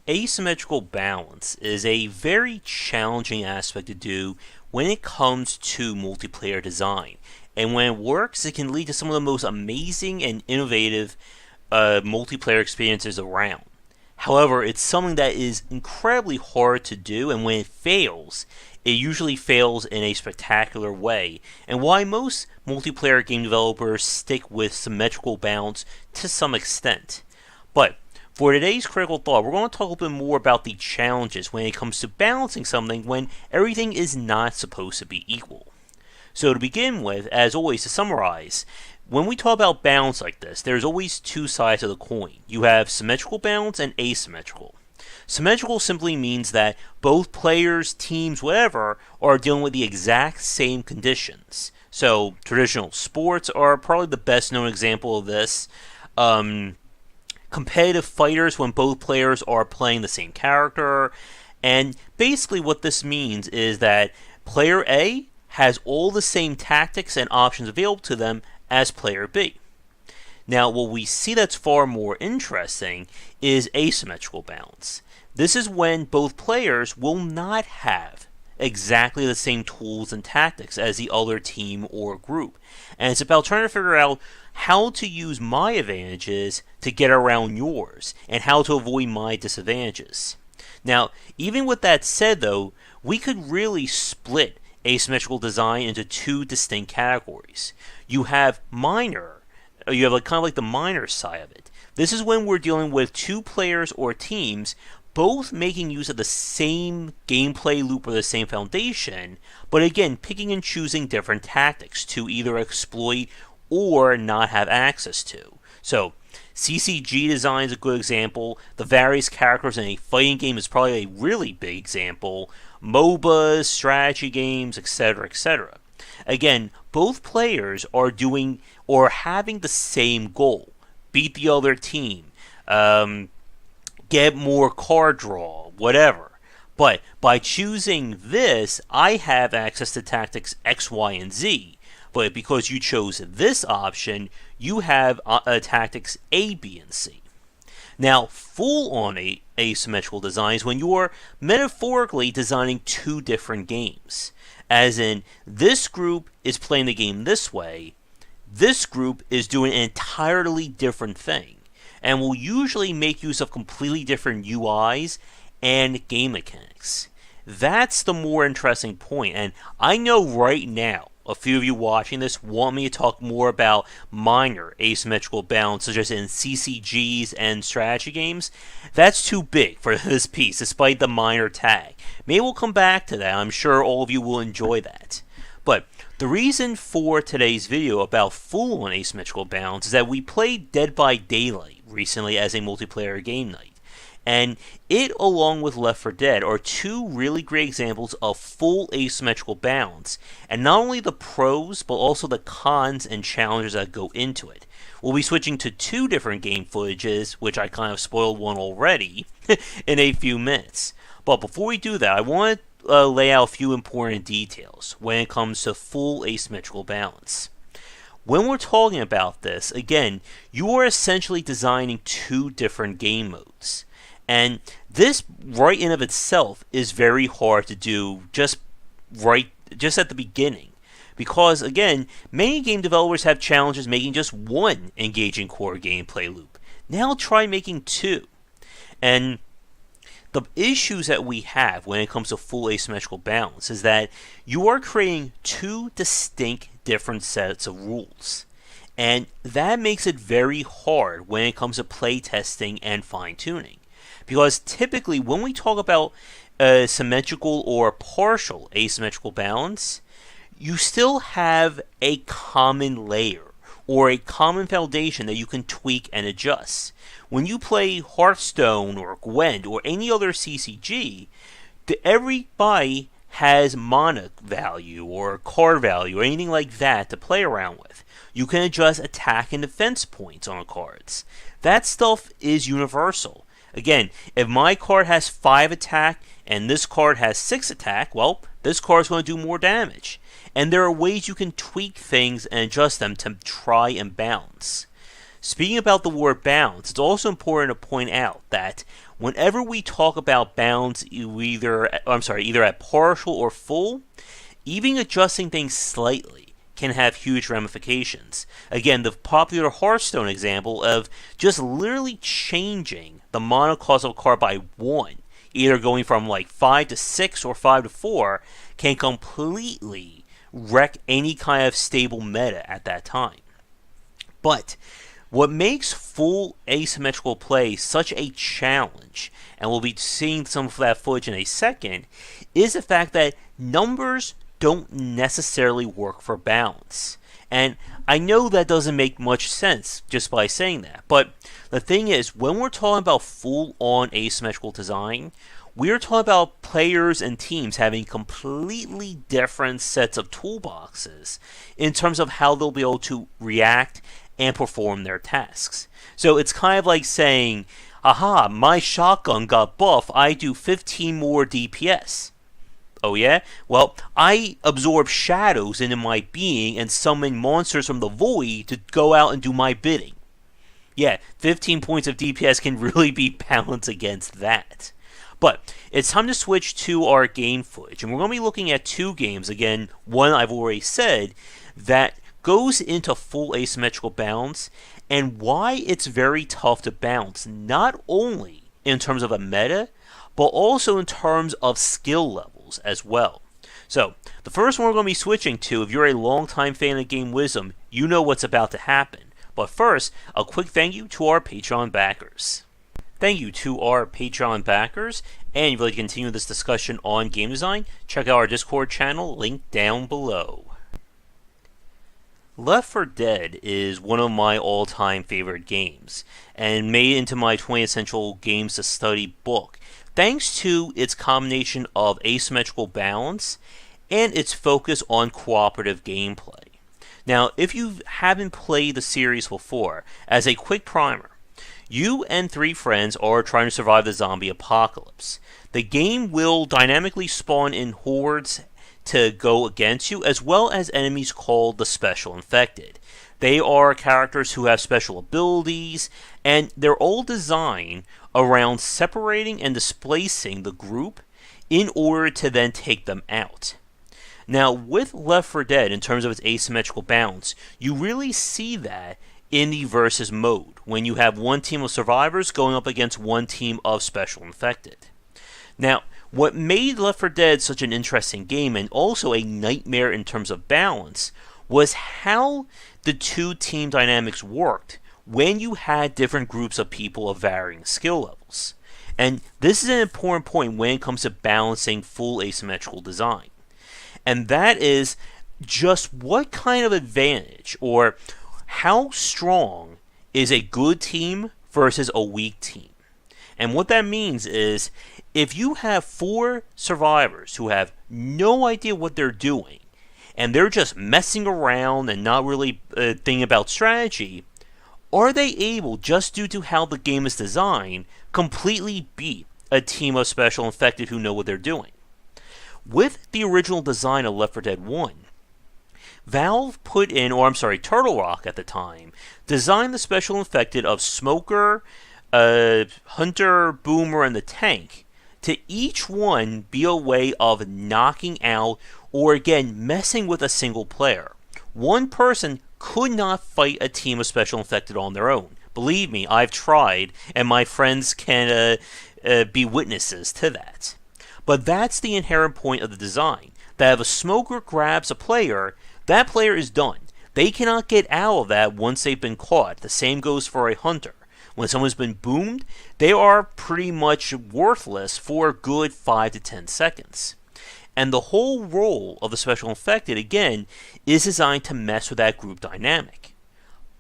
Asymmetrical balance is a very challenging aspect to do when it comes to multiplayer design. And when it works, it can lead to some of the most amazing and innovative multiplayer experiences around. However, it's something that is incredibly hard to do, and when it fails, it usually fails in a spectacular way, and why most multiplayer game developers stick with symmetrical balance to some extent. But for today's critical thought, we're going to talk a little bit more about the challenges when it comes to balancing something when everything is not supposed to be equal. So to begin with, as always, to summarize, when we talk about balance like this, there's always two sides of the coin. You have symmetrical balance and asymmetrical. Symmetrical simply means that both players, teams, whatever, are dealing with the exact same conditions. So traditional sports are probably the best known example of this. Competitive fighters when both players are playing the same character. And basically what this means is that player A has all the same tactics and options available to them as player B. Now, what we see that's far more interesting is asymmetrical balance. This is when both players will not have exactly the same tools and tactics as the other team or group. And it's about trying to figure out how to use my advantages to get around yours, and how to avoid my disadvantages. Now, even with that said though, we could really split asymmetrical design into two distinct categories. You have minor, you have kind of like the minor side of it. This is when we're dealing with two players or teams both making use of the same gameplay loop or the same foundation, but again, picking and choosing different tactics to either exploit or not have access to. So, CCG design is a good example. The various characters in a fighting game is probably a really big example. MOBAs, strategy games, etc., etc. Again, both players are doing or having the same goal: beat the other team, get more card draw, whatever. But by choosing this, I have access to tactics X, Y, and Z. But because you chose this option, you have tactics A, B, and C. Now, full-on asymmetrical design is when you are metaphorically designing two different games. As in, this group is playing the game this way, this group is doing an entirely different thing, and will usually make use of completely different UIs and game mechanics. That's the more interesting point, and I know right now, a few of you watching this want me to talk more about minor asymmetrical balance, such as in CCGs and strategy games. That's too big for this piece, despite the minor tag. Maybe we'll come back to that. I'm sure all of you will enjoy that. But the reason for today's video about full-on asymmetrical balance is that we played Dead by Daylight recently as a multiplayer game night. And it, along with Left 4 Dead, are two really great examples of full asymmetrical balance, and not only the pros, but also the cons and challenges that go into it. We'll be switching to two different game footages, which I kind of spoiled one already, in a few minutes. But before we do that, I want to lay out a few important details when it comes to full asymmetrical balance. When we're talking about this, again, you are essentially designing two different game modes. And this, right in of itself, is very hard to do just at the beginning. Because, again, many game developers have challenges making just one engaging core gameplay loop. Now try making two. And the issues that we have when it comes to full asymmetrical balance is that you are creating two distinct different sets of rules. And that makes it very hard when it comes to playtesting and fine-tuning. Because typically, when we talk about symmetrical or partial asymmetrical balance, you still have a common layer or a common foundation that you can tweak and adjust. When you play Hearthstone or Gwent or any other CCG, everybody has mana value or card value or anything like that to play around with. You can adjust attack and defense points on cards. That stuff is universal. Again, if my card has 5 attack and this card has 6 attack, well, this card is going to do more damage. And there are ways you can tweak things and adjust them to try and balance. Speaking about the word balance, it's also important to point out that whenever we talk about balance, either at partial or full, even adjusting things slightly can have huge ramifications. Again, the popular Hearthstone example of just literally changing the mana cost of a card by 1, either going from like 5 to 6 or 5 to 4, can completely wreck any kind of stable meta at that time. But what makes full asymmetrical play such a challenge, and we'll be seeing some of that footage in a second, is the fact that numbers don't necessarily work for balance. And I know that doesn't make much sense just by saying that, but the thing is, when we're talking about full-on asymmetrical design, we're talking about players and teams having completely different sets of toolboxes in terms of how they'll be able to react and perform their tasks. So it's kind of like saying, aha, my shotgun got buff, I do 15 more DPS. Oh yeah? Well, I absorb shadows into my being and summon monsters from the void to go out and do my bidding. Yeah, 15 points of DPS can really be balanced against that. But it's time to switch to our game footage, and we're going to be looking at 2 games. Again, one I've already said that goes into full asymmetrical balance, and why it's very tough to balance, not only in terms of a meta, but also in terms of skill levels as well. So, the first one we're going to be switching to, if you're a longtime fan of Game Wisdom, you know what's about to happen. But first, a quick thank you to our Patreon backers. Thank you to our Patreon backers, and if you'd like to continue this discussion on game design, check out our Discord channel, linked down below. Left 4 Dead is one of my all-time favorite games, and made into my 20 Essential Games to Study book, thanks to its combination of asymmetrical balance and its focus on cooperative gameplay. Now, if you haven't played the series before, as a quick primer, you and 3 friends are trying to survive the zombie apocalypse. The game will dynamically spawn in hordes to go against you, as well as enemies called the Special Infected. They are characters who have special abilities, and they're all designed around separating and displacing the group in order to then take them out. Now, with Left 4 Dead, in terms of its asymmetrical balance, you really see that in the versus mode, when you have one team of survivors going up against one team of Special Infected. Now, what made Left 4 Dead such an interesting game, and also a nightmare in terms of balance, was how the 2 team dynamics worked when you had different groups of people of varying skill levels. And this is an important point when it comes to balancing full asymmetrical design. And that is just what kind of advantage, or how strong is a good team versus a weak team. And what that means is, if you have 4 survivors who have no idea what they're doing, and they're just messing around and not really thinking about strategy, are they able, just due to how the game is designed, completely beat a team of Special Infected who know what they're doing? With the original design of Left 4 Dead 1, Valve put in, Turtle Rock at the time, designed the Special Infected of Smoker, Hunter, Boomer, and the Tank, to each one be a way of knocking out, or again, messing with a single player. One person could not fight a team of Special Infected on their own. Believe me, I've tried, and my friends can be witnesses to that. But that's the inherent point of the design, that if a Smoker grabs a player, that player is done. They cannot get out of that once they've been caught. The same goes for a Hunter. When someone's been boomed, they are pretty much worthless for a good 5 to 10 seconds. And the whole role of the Special Infected, again, is designed to mess with that group dynamic.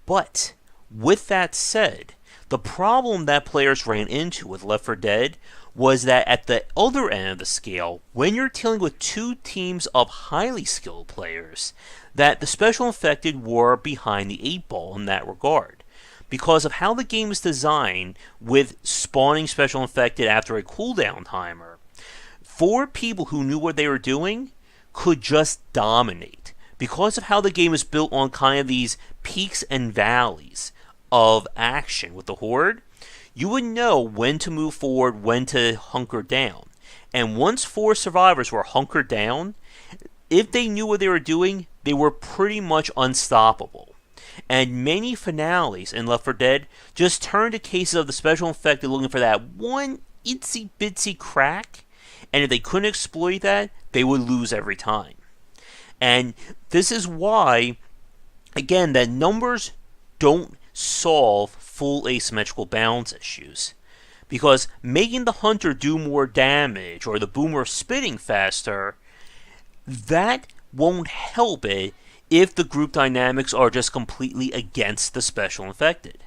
But, with that said, the problem that players ran into with Left 4 Dead was that at the other end of the scale, when you're dealing with 2 teams of highly skilled players, that the Special Infected were behind the 8 ball in that regard. Because of how the game is designed with spawning Special Infected after a cooldown timer, 4 people who knew what they were doing could just dominate. Because of how the game is built on kind of these peaks and valleys of action with the Horde, you would know when to move forward, when to hunker down. And once 4 survivors were hunkered down, if they knew what they were doing, they were pretty much unstoppable. And many finales in Left 4 Dead just turned to cases of the special infected looking for that one itsy bitsy crack, and if they couldn't exploit that, they would lose every time. And this is why, again, that numbers don't solve full asymmetrical balance issues. Because making the hunter do more damage or the boomer spitting faster, that won't help it if the group dynamics are just completely against the special infected.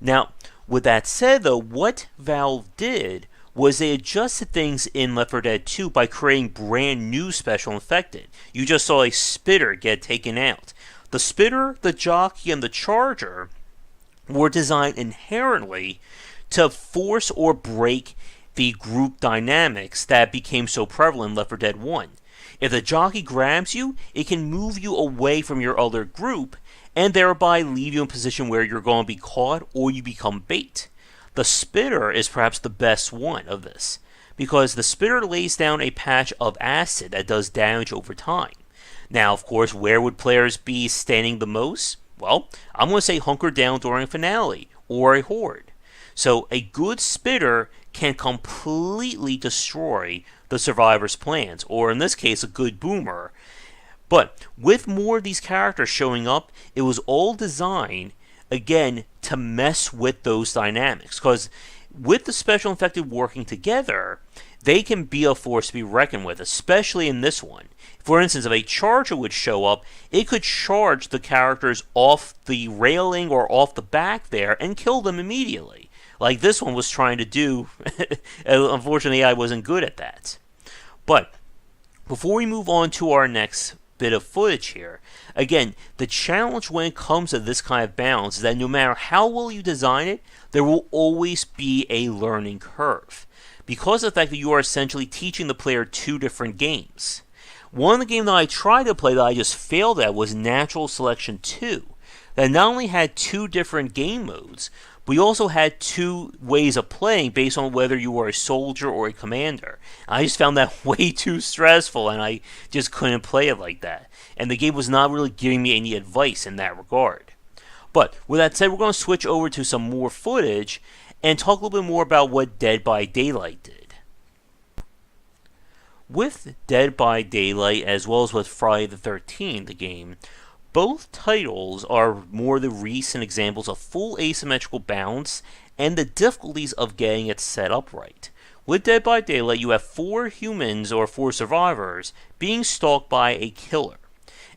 Now, with that said though, what Valve did was they adjusted things in Left 4 Dead 2 by creating brand new special infected. You just saw a spitter get taken out. The spitter, the jockey, and the charger were designed inherently to force or break the group dynamics that became so prevalent in Left 4 Dead 1. If the jockey grabs you, it can move you away from your other group and thereby leave you in a position where you're going to be caught or you become bait. The spitter is perhaps the best one of this, because the spitter lays down a patch of acid that does damage over time. Now, of course, where would players be standing the most? Well, I'm going to say hunker down during a finale or a horde. So a good spitter can completely destroy the survivor's plans, or in this case, a good boomer. But with more of these characters showing up, it was all designed, again, to mess with those dynamics. Because with the special infected working together, they can be a force to be reckoned with, especially in this one. For instance, if a charger would show up, it could charge the characters off the railing or off the back there and kill them immediately, like this one was trying to do. Unfortunately, I wasn't good at that. But before we move on to our next bit of footage here, again, the challenge when it comes to this kind of balance is that no matter how well you design it, there will always be a learning curve, because of the fact that you are essentially teaching the player 2 different games. One of the games that I tried to play that I just failed at was Natural Selection 2, that not only had 2 different game modes, but you also had 2 ways of playing based on whether you were a soldier or a commander. I just found that way too stressful, and I just couldn't play it like that. And the game was not really giving me any advice in that regard. But with that said, we're going to switch over to some more footage and talk a little bit more about what Dead by Daylight did. With Dead by Daylight, as well as with Friday the 13th, the game, both titles are more the recent examples of full asymmetrical balance and the difficulties of getting it set up right. With Dead by Daylight, you have 4 humans or 4 survivors being stalked by a killer.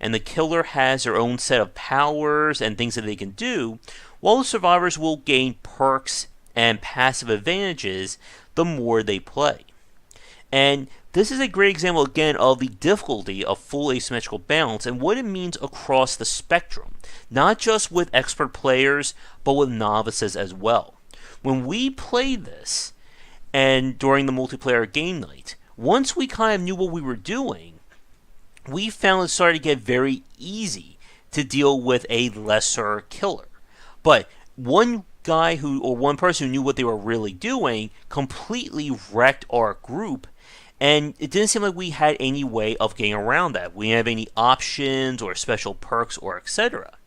And the killer has their own set of powers and things that they can do, while the survivors will gain perks and passive advantages the more they play. And this is a great example, again, of the difficulty of full asymmetrical balance and what it means across the spectrum, not just with expert players, but with novices as well. When we played this, and during the multiplayer game night, once we kind of knew what we were doing, we found it started to get very easy to deal with a lesser killer. But one guy or one person who knew what they were really doing completely wrecked our group, and it didn't seem like we had any way of getting around that. We didn't have any options or special perks or etc.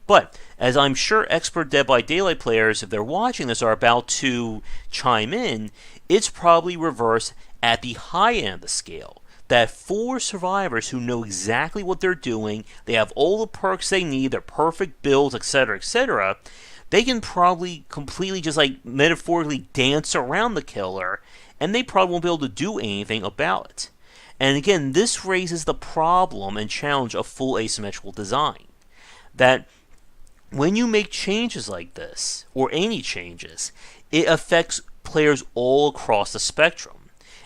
But, as I'm sure expert Dead by Daylight players, if they're watching this, are about to chime in, it's probably reversed at the high end of the scale. That 4 survivors who know exactly what they're doing, they have all the perks they need, their perfect builds, etc., etc., they can probably completely just like metaphorically dance around the killer, and they probably won't be able to do anything about it. And again, this raises the problem and challenge of full asymmetrical design. That when you make changes like this, or any changes, it affects players all across the spectrum.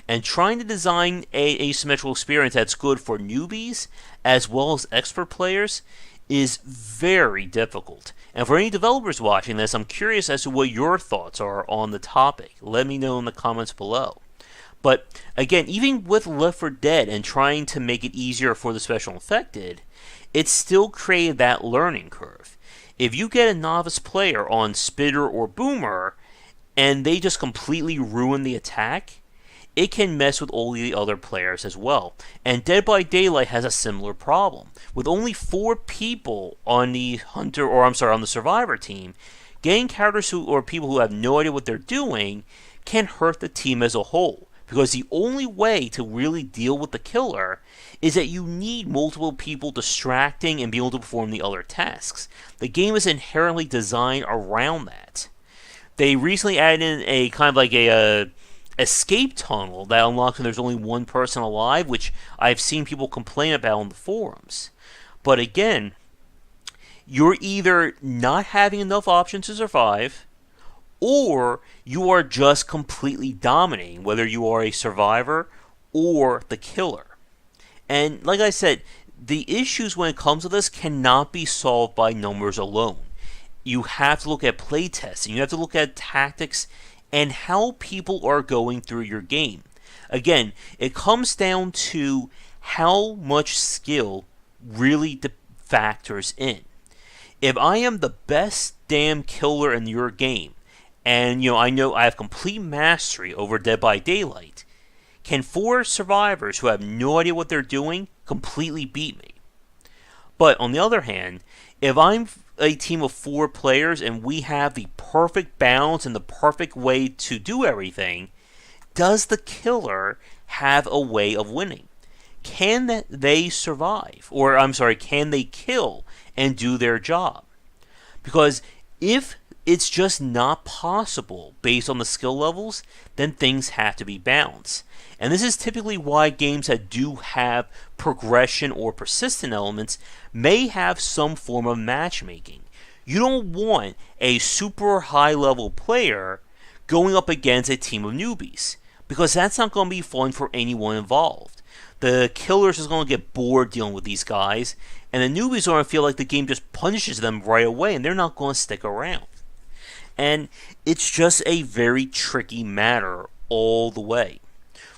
And trying to design an asymmetrical experience that's good for newbies, as well as expert players, is very difficult. And for any developers watching this, I'm curious as to what your thoughts are on the topic. Let me know in the comments below. But again, even with Left 4 Dead and trying to make it easier for the special infected, it still created that learning curve. if you get a novice player on Spitter or Boomer and they just completely ruin the attack, it can mess with all the other players as well. And Dead by Daylight has a similar problem. With only 4 people on the Hunter, or I'm sorry, on the Survivor team, getting characters who, or people who have no idea what they're doing can hurt the team as a whole. Because the only way to really deal with the killer is that you need multiple people distracting and being able to perform the other tasks. The game is inherently designed around that. They recently added in a kind of like a escape tunnel that unlocks when there's only one person alive, which I've seen people complain about on the forums. But again, you're either not having enough options to survive, or you are just completely dominating, whether you are a survivor or the killer. And like I said, the issues when it comes to this cannot be solved by numbers alone. You have to look at playtesting, you have to look at tactics and how people are going through your game. Again, it comes down to how much skill really factors in. If I am the best damn killer in your game, and I know I have complete mastery over Dead by Daylight, can 4 survivors who have no idea what they're doing completely beat me? But on the other hand, if I'm a team of 4 players and we have the perfect balance and the perfect way to do everything, does the killer have a way of winning? Can they survive? Or, I'm sorry, can they kill and do their job? Because if it's just not possible based on the skill levels, then things have to be balanced. And this is typically why games that do have progression or persistent elements may have some form of matchmaking. You don't want a super high level player going up against a team of newbies, because that's not going to be fun for anyone involved. The killers is going to get bored dealing with these guys, and the newbies are going to feel like the game just punishes them right away and they're not going to stick around. And it's just a very tricky matter all the way.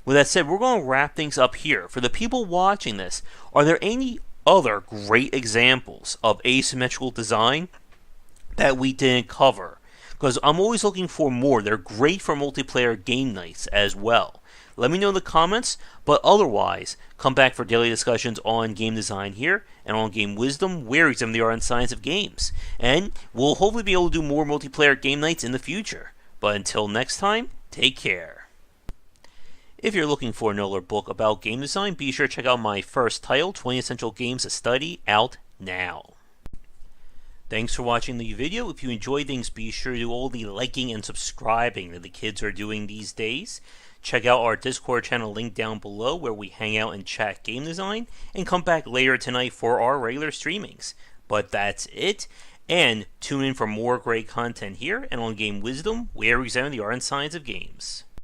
With that said, we're going to wrap things up here. For the people watching this, are there any other great examples of asymmetrical design that we didn't cover? Because I'm always looking for more. They're great for multiplayer game nights as well. Let me know in the comments, but otherwise, come back for daily discussions on game design here and on Game Wisdom, where we examine the art and science of games. And we'll hopefully be able to do more multiplayer game nights in the future. But until next time, take care. If you're looking for another book about game design, be sure to check out my first title, 20 Essential Games to Study, out now. Thanks for watching the video. If you enjoyed things, be sure to do all the liking and subscribing that the kids are doing these days. Check out our Discord channel link down below where we hang out and chat game design, and come back later tonight for our regular streamings. But that's it, and tune in for more great content here and on Game Wisdom, where we examine the art and science of games.